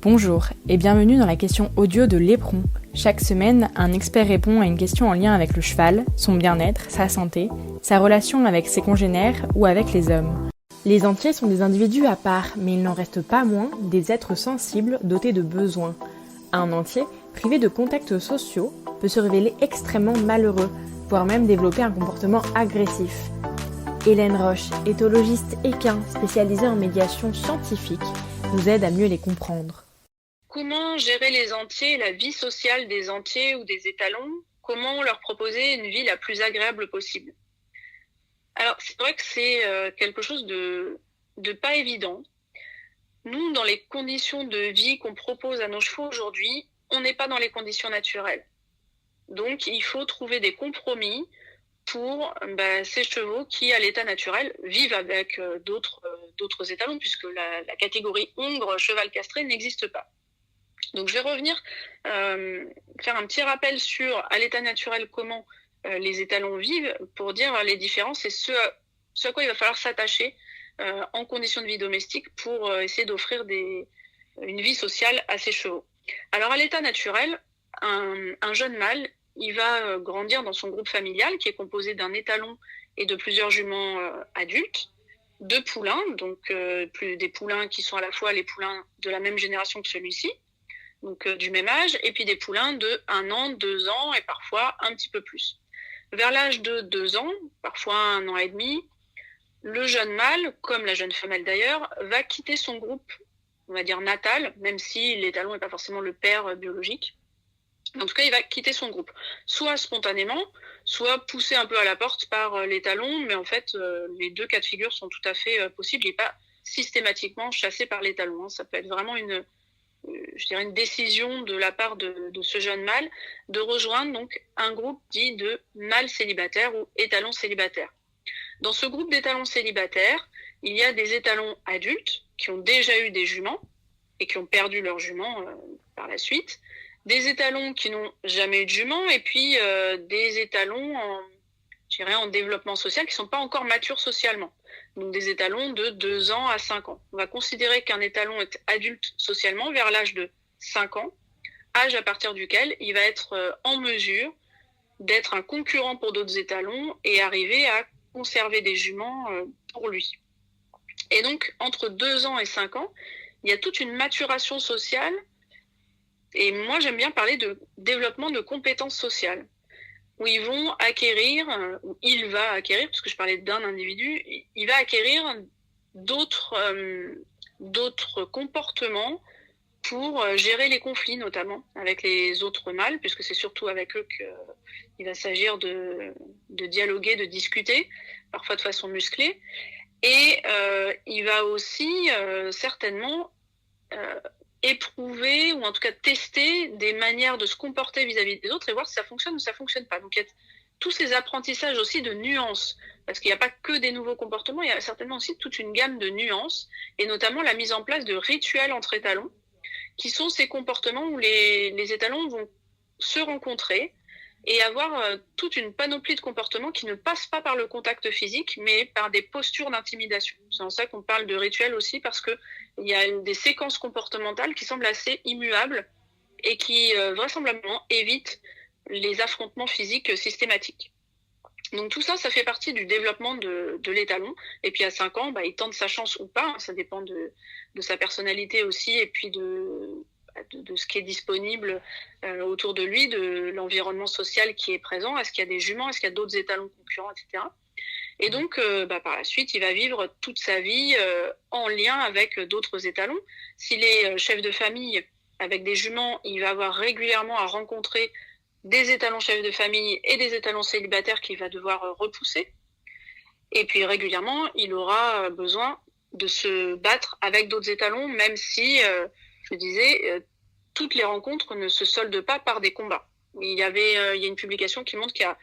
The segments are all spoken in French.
Bonjour et bienvenue dans la question audio de l'Éperon. Chaque semaine, un expert répond à une question en lien avec le cheval, son bien-être, sa santé, sa relation avec ses congénères ou avec les hommes. Les entiers sont des individus à part, mais il n'en reste pas moins des êtres sensibles dotés de besoins. Un entier, privé de contacts sociaux, peut se révéler extrêmement malheureux, voire même développer un comportement agressif. Hélène Roche, éthologiste équin spécialisée en médiation scientifique, nous aide à mieux les comprendre. Comment gérer les entiers, la vie sociale des entiers ou des étalons? Comment leur proposer une vie la plus agréable possible? Alors, c'est vrai que c'est quelque chose de pas évident. Nous, dans les conditions de vie qu'on propose à nos chevaux aujourd'hui, on n'est pas dans les conditions naturelles. Donc, il faut trouver des compromis pour ces chevaux qui, à l'état naturel, vivent avec d'autres étalons, puisque la catégorie hongre cheval castré n'existe pas. Donc je vais revenir faire un petit rappel sur, à l'état naturel, comment les étalons vivent, pour dire les différences et ce à quoi il va falloir s'attacher en conditions de vie domestique pour essayer d'offrir une vie sociale à ces chevaux. Alors à l'état naturel, un jeune mâle, il va grandir dans son groupe familial qui est composé d'un étalon et de plusieurs juments adultes, de poulains, donc des poulains qui sont à la fois les poulains de la même génération que celui-ci, donc du même âge, et puis des poulains de 1 an, 2 ans et parfois un petit peu plus. Vers l'âge de 2 ans, parfois 1 an et demi, le jeune mâle, comme la jeune femelle d'ailleurs, va quitter son groupe, on va dire natal, même si l'étalon n'est pas forcément le père biologique. En tout cas, il va quitter son groupe, soit spontanément, soit poussé un peu à la porte par l'étalon, mais en fait, les deux cas de figure sont tout à fait possibles. Il n'est pas systématiquement chassé par l'étalon. Ça peut être vraiment une décision de la part de ce jeune mâle de rejoindre donc un groupe dit de mâles célibataires ou étalons célibataires. Dans ce groupe d'étalons célibataires, il y a des étalons adultes qui ont déjà eu des juments et qui ont perdu leurs juments par la suite, des étalons qui n'ont jamais eu de juments et puis des étalons en développement social qui ne sont pas encore matures socialement. Donc des étalons de 2 ans à 5 ans. On va considérer qu'un étalon est adulte socialement vers l'âge de 5 ans, âge à partir duquel il va être en mesure d'être un concurrent pour d'autres étalons et arriver à conserver des juments pour lui. Et donc, entre 2 ans et 5 ans, il y a toute une maturation sociale. Et moi, j'aime bien parler de développement de compétences sociales, où ils vont acquérir, ou il va acquérir, parce que je parlais d'un individu, il va acquérir d'autres comportements pour gérer les conflits, notamment avec les autres mâles, puisque c'est surtout avec eux qu'il va s'agir de dialoguer, de discuter, parfois de façon musclée. Et il va aussi certainement éprouver, ou en tout cas tester des manières de se comporter vis-à-vis des autres et voir si ça fonctionne ou ça fonctionne pas. Donc il y a tous ces apprentissages aussi de nuances, parce qu'il n'y a pas que des nouveaux comportements, il y a certainement aussi toute une gamme de nuances, et notamment la mise en place de rituels entre étalons, qui sont ces comportements où les étalons vont se rencontrer et avoir toute une panoplie de comportements qui ne passent pas par le contact physique, mais par des postures d'intimidation. C'est en ça qu'on parle de rituel aussi, parce que il y a des séquences comportementales qui semblent assez immuables et qui vraisemblablement évitent les affrontements physiques systématiques. Donc tout ça, ça fait partie du développement de l'étalon. Et puis à 5 ans, il tente sa chance ou pas, ça dépend de sa personnalité aussi, et puis de ce qui est disponible autour de lui, de l'environnement social qui est présent. Est-ce qu'il y a des juments, est-ce qu'il y a d'autres étalons concurrents, etc. Et donc, par la suite, il va vivre toute sa vie en lien avec d'autres étalons. S'il est chef de famille avec des juments, il va avoir régulièrement à rencontrer des étalons chefs de famille et des étalons célibataires qu'il va devoir repousser. Et puis régulièrement, il aura besoin de se battre avec d'autres étalons, même si, je disais, toutes les rencontres ne se soldent pas par des combats. Il y a une publication qui montre qu'il y a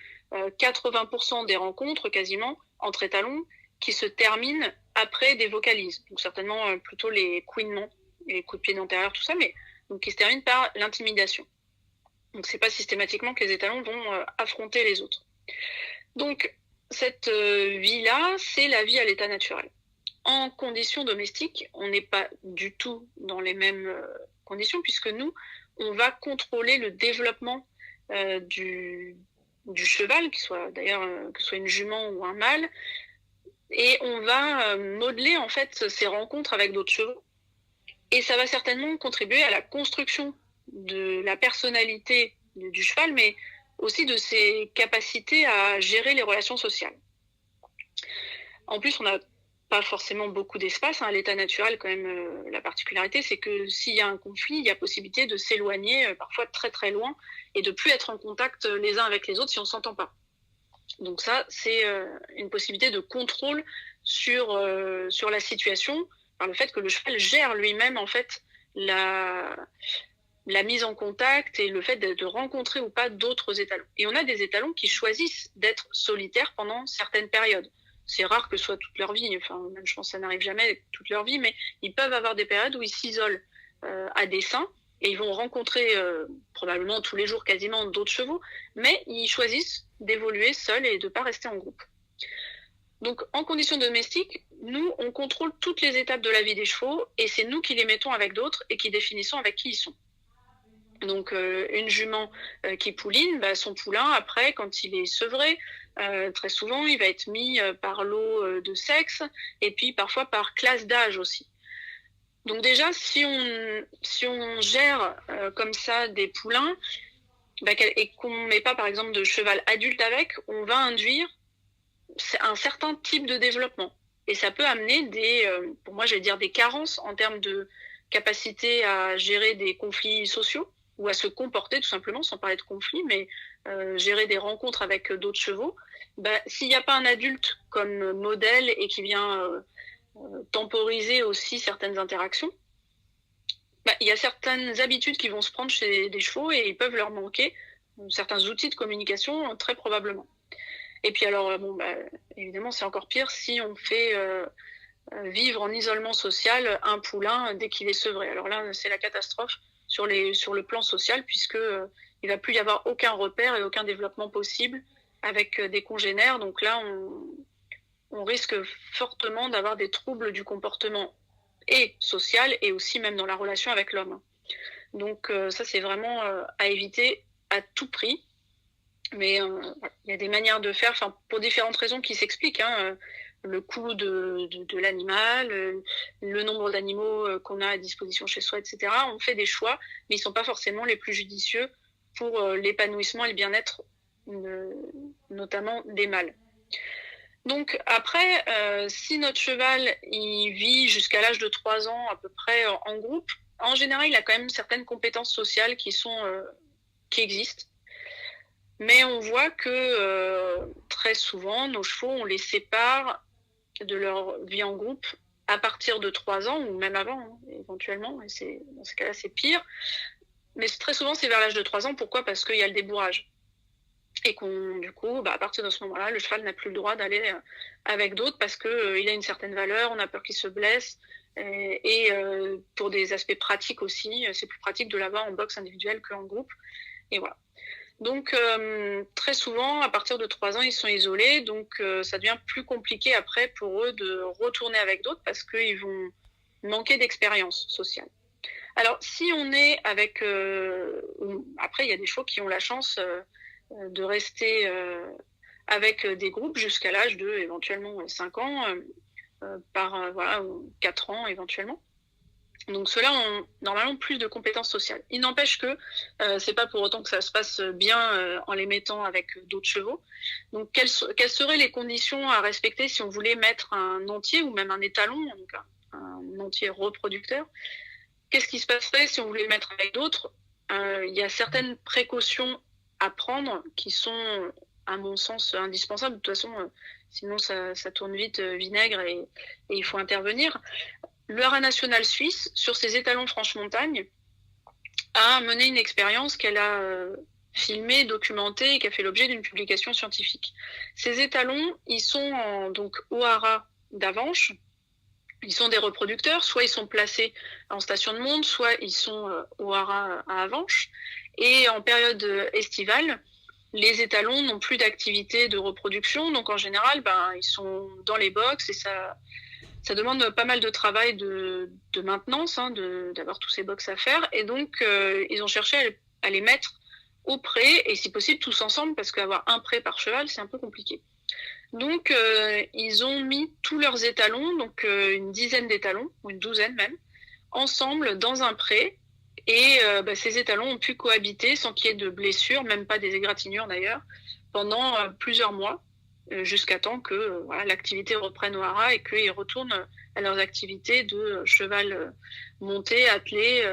80% des rencontres quasiment entre étalons qui se terminent après des vocalises. Donc certainement plutôt les couinements, les coups de pied antérieurs, tout ça, mais donc qui se terminent par l'intimidation. Donc c'est pas systématiquement que les étalons vont affronter les autres. Donc cette vie-là, c'est la vie à l'état naturel. En conditions domestiques, on n'est pas du tout dans les mêmes conditions, puisque nous, on va contrôler le développement du cheval, que ce soit une jument ou un mâle, et on va modeler en fait ces rencontres avec d'autres chevaux. Et ça va certainement contribuer à la construction de la personnalité du cheval, mais aussi de ses capacités à gérer les relations sociales. En plus, on n'a pas forcément beaucoup d'espace. À l'état naturel, quand même, la particularité, c'est que s'il y a un conflit, il y a possibilité de s'éloigner, parfois très très loin, et de plus être en contact les uns avec les autres si on ne s'entend pas. Donc ça, c'est une possibilité de contrôle sur la situation, par le fait que le cheval gère lui-même en fait la mise en contact et le fait de rencontrer ou pas d'autres étalons. Et on a des étalons qui choisissent d'être solitaires pendant certaines périodes. C'est rare que ce soit toute leur vie, enfin même je pense que ça n'arrive jamais toute leur vie, mais ils peuvent avoir des périodes où ils s'isolent à dessein et ils vont rencontrer probablement tous les jours quasiment d'autres chevaux, mais ils choisissent d'évoluer seuls et de ne pas rester en groupe. Donc en conditions domestiques, nous on contrôle toutes les étapes de la vie des chevaux et c'est nous qui les mettons avec d'autres et qui définissons avec qui ils sont. Donc une jument qui pouline, son poulain après quand il est sevré, très souvent il va être mis par lot de sexe et puis parfois par classe d'âge aussi. Donc déjà si on gère comme ça des poulains et qu'on met pas par exemple de cheval adulte avec, on va induire un certain type de développement et ça peut amener pour moi des carences en termes de capacité à gérer des conflits sociaux ou à se comporter tout simplement, sans parler de conflit, mais gérer des rencontres avec d'autres chevaux. S'il n'y a pas un adulte comme modèle et qui vient temporiser aussi certaines interactions, il y a certaines habitudes qui vont se prendre chez des chevaux et ils peuvent leur manquer certains outils de communication, très probablement. Et puis alors, évidemment, c'est encore pire si on fait vivre en isolement social un poulain dès qu'il est sevré. Alors là, c'est la catastrophe sur le plan social, puisque il va plus y avoir aucun repère et aucun développement possible avec des congénères. Donc là, on risque fortement d'avoir des troubles du comportement et social et aussi même dans la relation avec l'homme. Donc ça, c'est vraiment à éviter à tout prix. Mais il y a des manières de faire, pour différentes raisons qui s'expliquent. Le coût de l'animal, le nombre d'animaux qu'on a à disposition chez soi, etc. On fait des choix, mais ils ne sont pas forcément les plus judicieux pour l'épanouissement et le bien-être, notamment des mâles. Donc après, si notre cheval il vit jusqu'à l'âge de 3 ans à peu près en groupe, en général, il a quand même certaines compétences sociales qui existent. Mais on voit que très souvent, nos chevaux, on les sépare de leur vie en groupe à partir de 3 ans ou même avant, éventuellement. Et dans ce cas-là, c'est pire. Mais très souvent, c'est vers l'âge de 3 ans. Pourquoi ? Parce qu'il y a le débourrage. Et du coup, à partir de ce moment-là, le cheval n'a plus le droit d'aller avec d'autres parce qu'il a une certaine valeur, on a peur qu'il se blesse. Et pour des aspects pratiques aussi, c'est plus pratique de l'avoir en boxe individuelle qu'en groupe. Et voilà. Donc, très souvent, à partir de 3 ans, ils sont isolés. Donc, ça devient plus compliqué après pour eux de retourner avec d'autres parce qu'ils vont manquer d'expérience sociale. Alors, si on est avec... après, il y a des chevaux qui ont la chance de rester avec des groupes jusqu'à l'âge de, éventuellement, 5 ans, ou 4 ans, éventuellement. Donc ceux-là ont normalement plus de compétences sociales. Il n'empêche que c'est pas pour autant que ça se passe bien en les mettant avec d'autres chevaux. Donc quelles seraient les conditions à respecter si on voulait mettre un entier ou même un étalon, donc un entier reproducteur? Qu'est-ce qui se passerait si on voulait le mettre avec d'autres? Il y a certaines précautions à prendre qui sont, à mon sens, indispensables. De toute façon, sinon ça tourne vite vinaigre et il faut intervenir. Le Haras national suisse, sur ses étalons Franche-Montagne, a mené une expérience qu'elle a filmée, documentée et qui a fait l'objet d'une publication scientifique. Ces étalons, ils sont donc au Haras d'Avenches. Ils sont des reproducteurs, soit ils sont placés en station de monte, soit ils sont au Haras à Avenches. Et en période estivale, les étalons n'ont plus d'activité de reproduction, donc en général, ils sont dans les box et Ça demande pas mal de travail de maintenance, d'avoir tous ces box à faire. Et donc, ils ont cherché à les mettre au pré, et si possible tous ensemble, parce qu'avoir un pré par cheval, c'est un peu compliqué. Donc, ils ont mis tous leurs étalons, donc une dizaine d'étalons, ou une douzaine même, ensemble dans un pré. Et ces étalons ont pu cohabiter sans qu'il y ait de blessures, même pas des égratignures d'ailleurs, pendant plusieurs mois, jusqu'à temps que l'activité reprenne au haras et qu'ils retournent à leurs activités de cheval monté, attelé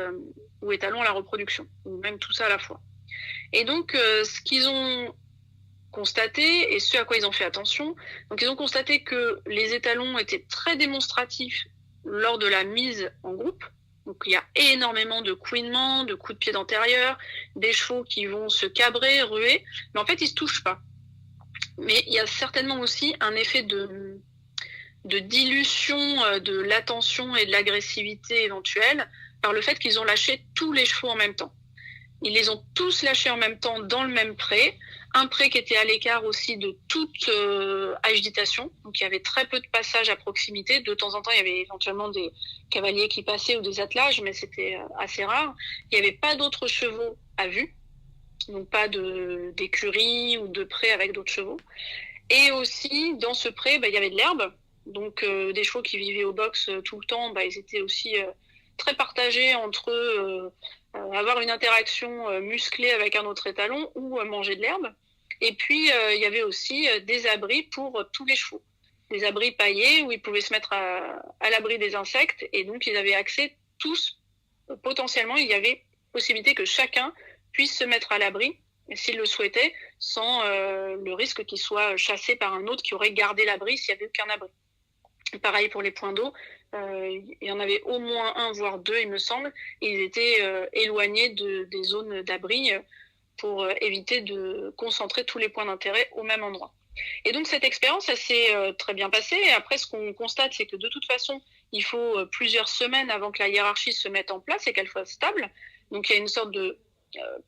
ou étalon à la reproduction, ou même tout ça à la fois. Et donc, ce qu'ils ont constaté et ce à quoi ils ont fait attention, donc ils ont constaté que les étalons étaient très démonstratifs lors de la mise en groupe. Donc il y a énormément de couinements, de coups de pied d'antérieur, des chevaux qui vont se cabrer, ruer, mais en fait ils se touchent pas. Mais il y a certainement aussi un effet de dilution de l'attention et de l'agressivité éventuelle par le fait qu'ils ont lâché tous les chevaux en même temps. Ils les ont tous lâchés en même temps dans le même pré, un pré qui était à l'écart aussi de toute agitation, donc il y avait très peu de passages à proximité. De temps en temps, il y avait éventuellement des cavaliers qui passaient ou des attelages, mais c'était assez rare. Il n'y avait pas d'autres chevaux à vue, donc pas d'écurie ou de pré avec d'autres chevaux. Et aussi, dans ce pré, il y avait de l'herbe, donc des chevaux qui vivaient au box tout le temps, ils étaient aussi très partagés entre eux, avoir une interaction musclée avec un autre étalon ou manger de l'herbe. Et puis, il y avait aussi des abris pour tous les chevaux. Des abris paillés où ils pouvaient se mettre à l'abri des insectes. Et donc, ils avaient accès tous, potentiellement, il y avait possibilité que chacun puisse se mettre à l'abri, s'il le souhaitait, sans le risque qu'il soit chassé par un autre qui aurait gardé l'abri s'il n'y avait aucun abri. Pareil pour les points d'eau, il y en avait au moins un, voire deux, il me semble. Ils étaient éloignés des zones d'abri pour éviter de concentrer tous les points d'intérêt au même endroit. Et donc cette expérience, elle s'est très bien passée. Et après, ce qu'on constate, c'est que de toute façon, il faut plusieurs semaines avant que la hiérarchie se mette en place et qu'elle soit stable. Donc il y a une sorte de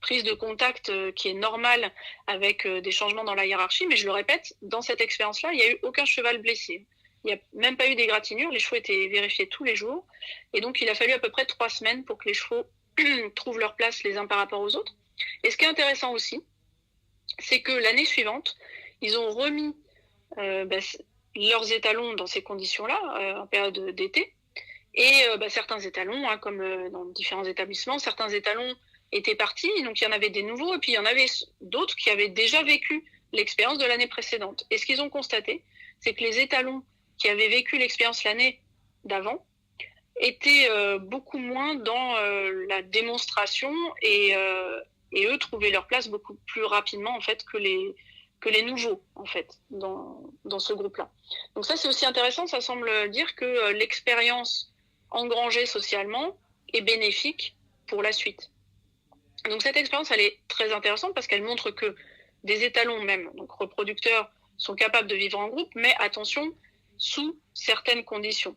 prise de contact qui est normale avec des changements dans la hiérarchie. Mais je le répète, dans cette expérience-là, il n'y a eu aucun cheval blessé. Il n'y a même pas eu d'égratignure, les chevaux étaient vérifiés tous les jours. Et donc, il a fallu à peu près 3 semaines pour que les chevaux trouvent leur place les uns par rapport aux autres. Et ce qui est intéressant aussi, c'est que l'année suivante, ils ont remis leurs étalons dans ces conditions-là, en période d'été. Et certains étalons, comme dans différents établissements, certains étalons étaient partis, donc il y en avait des nouveaux, et puis il y en avait d'autres qui avaient déjà vécu l'expérience de l'année précédente. Et ce qu'ils ont constaté, c'est que les étalons qui avaient vécu l'expérience l'année d'avant étaient beaucoup moins dans la démonstration et eux trouvaient leur place beaucoup plus rapidement en fait que les nouveaux en fait dans ce groupe-là. Donc ça c'est aussi intéressant, ça semble dire que l'expérience engrangée socialement est bénéfique pour la suite. Donc cette expérience elle est très intéressante parce qu'elle montre que des étalons même, donc reproducteurs, sont capables de vivre en groupe, mais attention, sous certaines conditions.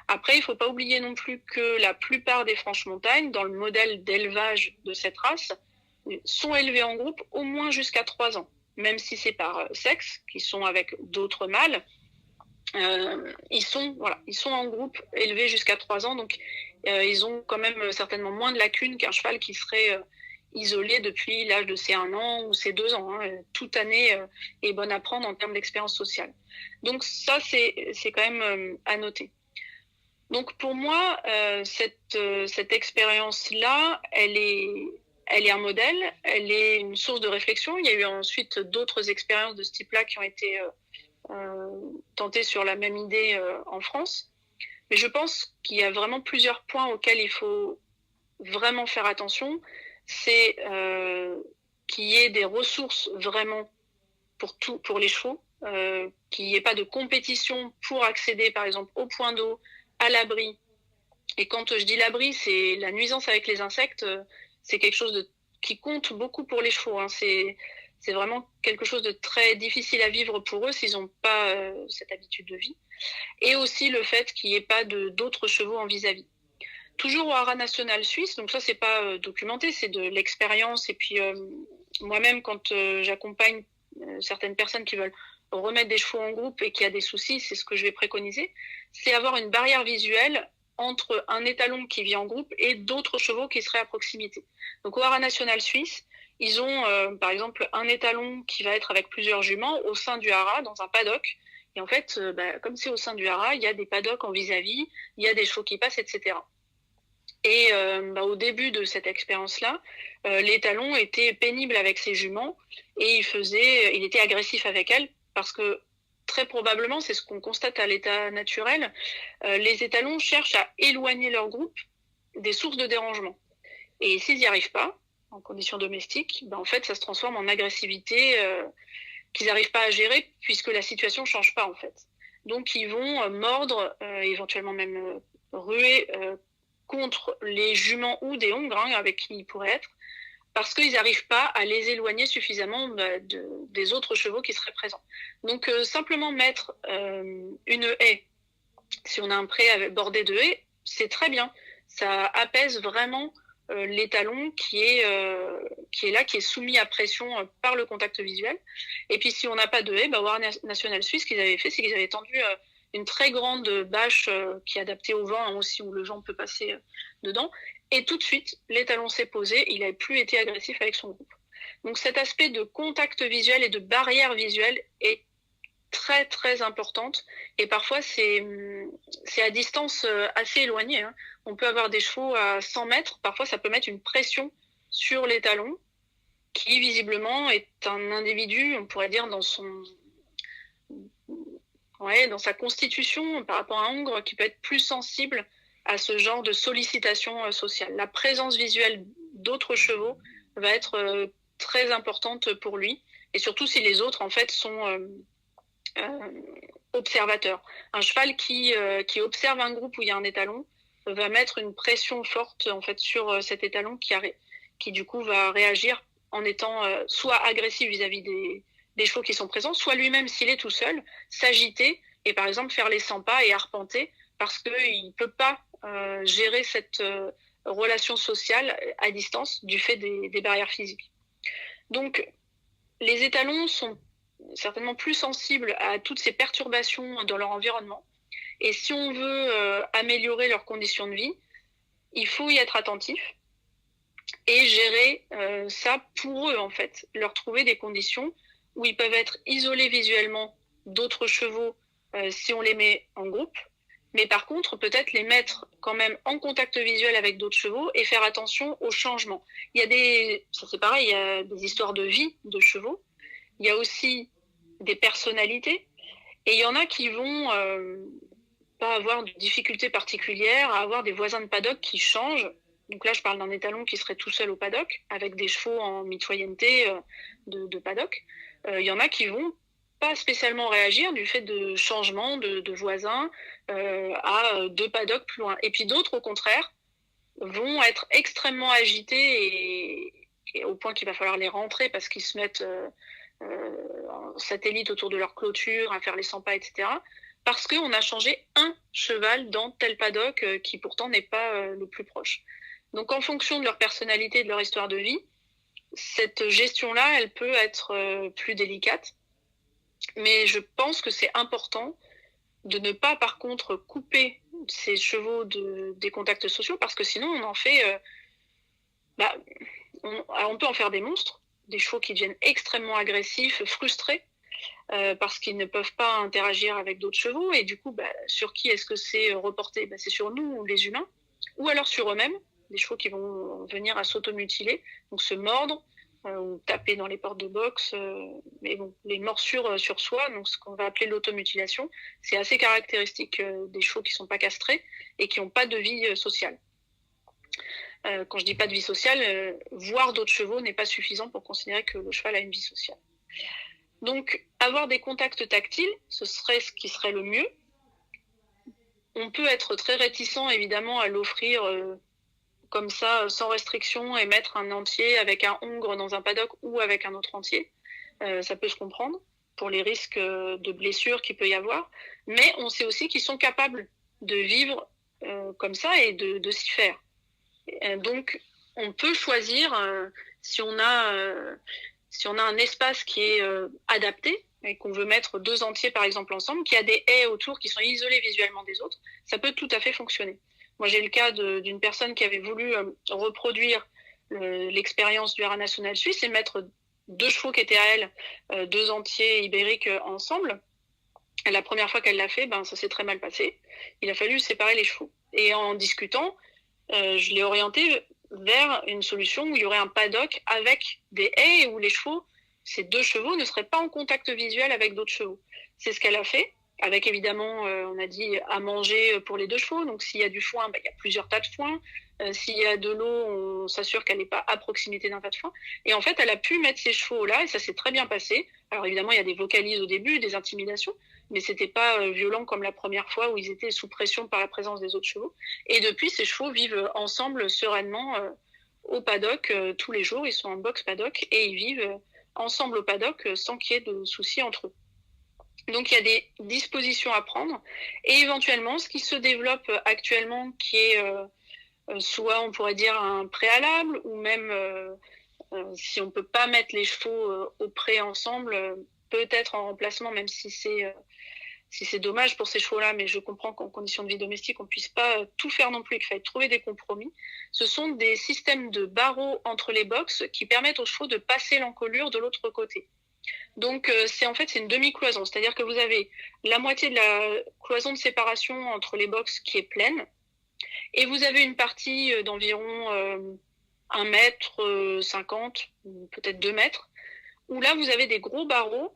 Après, il ne faut pas oublier non plus que la plupart des franches-montagnes, dans le modèle d'élevage de cette race, sont élevés en groupe au moins jusqu'à 3 ans, même si c'est par sexe, qui sont avec d'autres mâles. Ils sont en groupe élevés jusqu'à 3 ans, donc ils ont quand même certainement moins de lacunes qu'un cheval qui serait isolé depuis l'âge de ses 1 an ou ses 2 ans. Toute année est bonne à prendre en termes d'expérience sociale. Donc ça, c'est quand même à noter. Donc pour moi, cette expérience-là, elle est un modèle, elle est une source de réflexion. Il y a eu ensuite d'autres expériences de ce type-là qui ont été tentées sur la même idée en France. Mais je pense qu'il y a vraiment plusieurs points auxquels il faut vraiment faire attention. C'est qu'il y ait des ressources vraiment pour les chevaux, qu'il n'y ait pas de compétition pour accéder par exemple au point d'eau, à l'abri. Et quand je dis l'abri, c'est la nuisance avec les insectes, c'est quelque chose qui compte beaucoup pour les chevaux. C'est vraiment quelque chose de très difficile à vivre pour eux s'ils n'ont pas cette habitude de vie. Et aussi le fait qu'il n'y ait pas d'autres chevaux en vis-à-vis. Toujours au haras national suisse, donc ça c'est pas documenté, c'est de l'expérience. Et puis moi-même, quand j'accompagne certaines personnes qui veulent remettre des chevaux en groupe et qui a des soucis, c'est ce que je vais préconiser. c'est avoir une barrière visuelle entre un étalon qui vit en groupe et d'autres chevaux qui seraient à proximité. Donc au Haras national suisse, ils ont par exemple un étalon qui va être avec plusieurs juments au sein du haras, dans un paddock. Et en fait, comme c'est au sein du haras, il y a des paddocks en vis-à-vis, il y a des chevaux qui passent, etc. Et au début de cette expérience-là, l'étalon était pénible avec ses juments et il était agressif avec elles parce que très probablement, c'est ce qu'on constate à l'état naturel, les étalons cherchent à éloigner leur groupe des sources de dérangement. Et s'ils n'y arrivent pas, en conditions domestiques, en fait, ça se transforme en agressivité qu'ils n'arrivent pas à gérer puisque la situation ne change pas, en fait. Donc, ils vont mordre, éventuellement même ruer contre les juments ou des hongres avec qui ils pourraient être, parce qu'ils n'arrivent pas à les éloigner suffisamment des autres chevaux qui seraient présents. Donc, simplement mettre une haie, si on a un pré bordé de haies, c'est très bien. Ça apaise vraiment l'étalon qui est là, qui est soumis à pression par le contact visuel. Et puis, si on n'a pas de haie, au Haras national suisse, ce qu'ils avaient fait, c'est qu'ils avaient tendu une très grande bâche qui est adaptée au vent aussi, où le vent peut passer dedans. Et tout de suite, l'étalon s'est posé, il n'avait plus été agressif avec son groupe. Donc cet aspect de contact visuel et de barrière visuelle est très très importante. Et parfois, c'est à distance assez éloignée. Hein. On peut avoir des chevaux à 100 mètres. Parfois, ça peut mettre une pression sur l'étalon, qui visiblement est un individu, on pourrait dire, dans sa constitution, par rapport à un hongre, qui peut être plus sensible à ce genre de sollicitation sociale. La présence visuelle d'autres chevaux va être très importante pour lui, et surtout si les autres, en fait, sont observateurs. Un cheval qui observe un groupe où il y a un étalon va mettre une pression forte, en fait, sur cet étalon qui du coup va réagir en étant soit agressif vis-à-vis des chevaux qui sont présents, soit lui-même, s'il est tout seul, s'agiter et par exemple faire les 100 pas et arpenter parce qu'il ne peut pas gérer cette relation sociale à distance du fait des barrières physiques. Donc, les étalons sont certainement plus sensibles à toutes ces perturbations dans leur environnement. Et si on veut améliorer leurs conditions de vie, il faut y être attentif et gérer ça pour eux, en fait. Leur trouver des conditions où ils peuvent être isolés visuellement d'autres chevaux si on les met en groupe. Mais par contre, peut-être les mettre quand même en contact visuel avec d'autres chevaux et faire attention aux changements. Ça c'est pareil, il y a des histoires de vie de chevaux. Il y a aussi des personnalités. Et il y en a qui vont pas avoir de difficultés particulières à avoir des voisins de paddock qui changent. Donc là, je parle d'un étalon qui serait tout seul au paddock, avec des chevaux en mitoyenneté de paddock. Il y en a qui vont pas spécialement réagir du fait de changements de voisins à 2 paddocks plus loin. Et puis d'autres, au contraire, vont être extrêmement agités et au point qu'il va falloir les rentrer parce qu'ils se mettent en satellite autour de leur clôture, à faire les 100 pas, etc. Parce qu'on a changé un cheval dans tel paddock qui pourtant n'est pas le plus proche. Donc en fonction de leur personnalité et de leur histoire de vie, cette gestion-là, elle peut être plus délicate. Mais je pense que c'est important de ne pas, par contre, couper ces chevaux des contacts sociaux parce que sinon, on en fait... on peut en faire des monstres, des chevaux qui deviennent extrêmement agressifs, frustrés, parce qu'ils ne peuvent pas interagir avec d'autres chevaux. Et du coup, sur qui est-ce que c'est reporté ? C'est sur nous, les humains, ou alors sur eux-mêmes, des chevaux qui vont venir à s'automutiler, donc se mordre, ou taper dans les portes de boxe. Mais bon, les morsures sur soi, donc ce qu'on va appeler l'automutilation, c'est assez caractéristique des chevaux qui ne sont pas castrés et qui n'ont pas de vie sociale. Quand je dis pas de vie sociale, voir d'autres chevaux n'est pas suffisant pour considérer que le cheval a une vie sociale. Donc, avoir des contacts tactiles, ce serait ce qui serait le mieux. On peut être très réticent, évidemment, à l'offrir comme ça, sans restriction, et mettre un entier avec un hongre dans un paddock ou avec un autre entier. Ça peut se comprendre pour les risques de blessures qu'il peut y avoir. Mais on sait aussi qu'ils sont capables de vivre comme ça et de s'y faire. Donc, on peut choisir, si on a un espace qui est adapté, et qu'on veut mettre 2 entiers par exemple ensemble, qu'il y a des haies autour qui sont isolées visuellement des autres, ça peut tout à fait fonctionner. Moi j'ai le cas d'une personne qui avait voulu reproduire l'expérience du haras national suisse et mettre 2 chevaux qui étaient à elle, 2 entiers ibériques ensemble. Et la première fois qu'elle l'a fait, ça s'est très mal passé. Il a fallu séparer les chevaux. Et en discutant, je l'ai orienté vers une solution où il y aurait un paddock avec des haies où les chevaux, ces 2 chevaux, ne seraient pas en contact visuel avec d'autres chevaux. C'est ce qu'elle a fait, avec évidemment, on a dit, à manger pour les 2 chevaux. Donc s'il y a du foin, il y a plusieurs tas de foin. S'il y a de l'eau, on s'assure qu'elle n'est pas à proximité d'un tas de foin. Et en fait, elle a pu mettre ces chevaux-là et ça s'est très bien passé. Alors évidemment, il y a des vocalises au début, des intimidations, mais c'était pas violent comme la première fois où ils étaient sous pression par la présence des autres chevaux. Et depuis, ces chevaux vivent ensemble sereinement au paddock tous les jours. Ils sont en box paddock et ils vivent ensemble au paddock sans qu'il y ait de soucis entre eux. Donc il y a des dispositions à prendre et éventuellement, ce qui se développe actuellement, qui est soit on pourrait dire un préalable ou même si on peut pas mettre les chevaux au pré ensemble, peut-être en remplacement, même si c'est dommage pour ces chevaux-là, mais je comprends qu'en conditions de vie domestique, on puisse pas tout faire non plus, qu'il faille trouver des compromis. Ce sont des systèmes de barreaux entre les boxes qui permettent aux chevaux de passer l'encolure de l'autre côté. Donc c'est une demi-cloison, c'est-à-dire que vous avez la moitié de la cloison de séparation entre les boxes qui est pleine, et vous avez une partie d'environ 1,50 m, peut-être 2 mètres, où là vous avez des gros barreaux,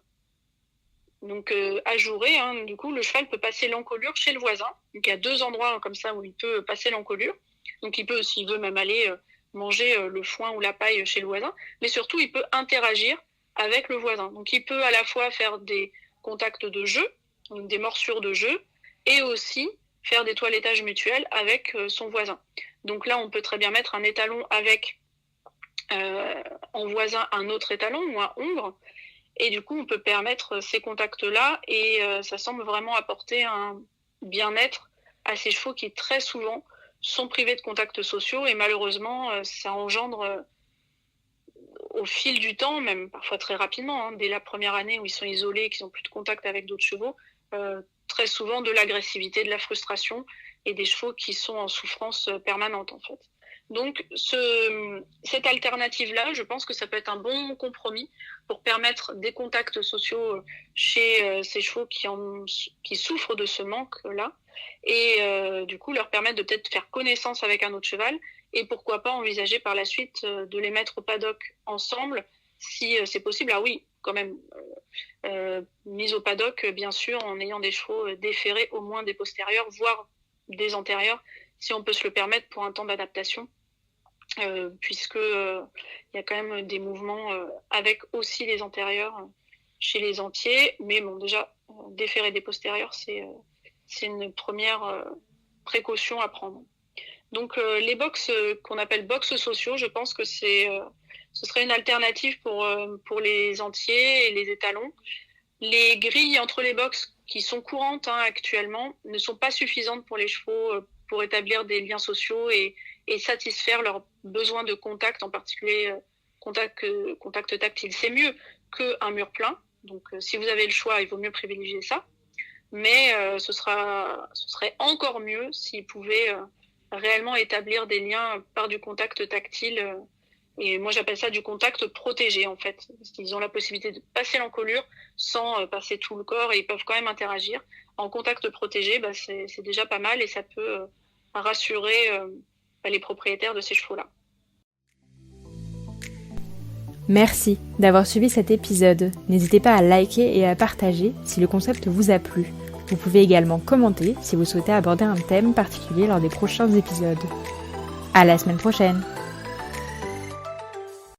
donc ajourés, du coup le cheval peut passer l'encolure chez le voisin. Donc il y a 2 endroits comme ça où il peut passer l'encolure. Donc il peut, s'il veut, même aller manger le foin ou la paille chez le voisin, mais surtout il peut interagir avec le voisin. Donc il peut à la fois faire des contacts de jeu, donc des morsures de jeu, et aussi faire des toilettages mutuels avec son voisin. Donc là, on peut très bien mettre un étalon avec en voisin un autre étalon ou un hongre, et du coup, on peut permettre ces contacts-là, et ça semble vraiment apporter un bien-être à ces chevaux qui très souvent sont privés de contacts sociaux, et malheureusement, ça engendre au fil du temps, même parfois très rapidement, dès la première année où ils sont isolés et qu'ils n'ont plus de contact avec d'autres chevaux, très souvent de l'agressivité, de la frustration et des chevaux qui sont en souffrance permanente en fait. Donc cette alternative-là, je pense que ça peut être un bon compromis pour permettre des contacts sociaux chez ces chevaux qui souffrent de ce manque-là, et du coup leur permettre de peut-être faire connaissance avec un autre cheval, et pourquoi pas envisager par la suite de les mettre au paddock ensemble si c'est possible. Ah oui, quand même, mise au paddock bien sûr en ayant des chevaux déférés au moins des postérieurs, voire des antérieurs, si on peut se le permettre pour un temps d'adaptation, puisque il y a quand même des mouvements avec aussi les antérieurs chez les entiers, mais bon, déjà déférer des postérieurs, c'est une première précaution à prendre. Donc les box qu'on appelle box sociaux, je pense que ce serait une alternative pour les entiers et les étalons. Les grilles entre les box qui sont courantes actuellement ne sont pas suffisantes pour les chevaux pour établir des liens sociaux et satisfaire leurs besoins de contact, en particulier contact tactile. C'est mieux qu'un mur plein, donc si vous avez le choix, il vaut mieux privilégier ça, mais ce serait encore mieux s'ils pouvaient réellement établir des liens par du contact tactile, et moi j'appelle ça du contact protégé en fait. Ils ont la possibilité de passer l'encolure sans passer tout le corps, et ils peuvent quand même interagir. En contact protégé, c'est déjà pas mal, et ça peut rassurer les propriétaires de ces chevaux-là. Merci d'avoir suivi cet épisode. N'hésitez pas à liker et à partager si le concept vous a plu. Vous pouvez également commenter si vous souhaitez aborder un thème particulier lors des prochains épisodes. À la semaine prochaine!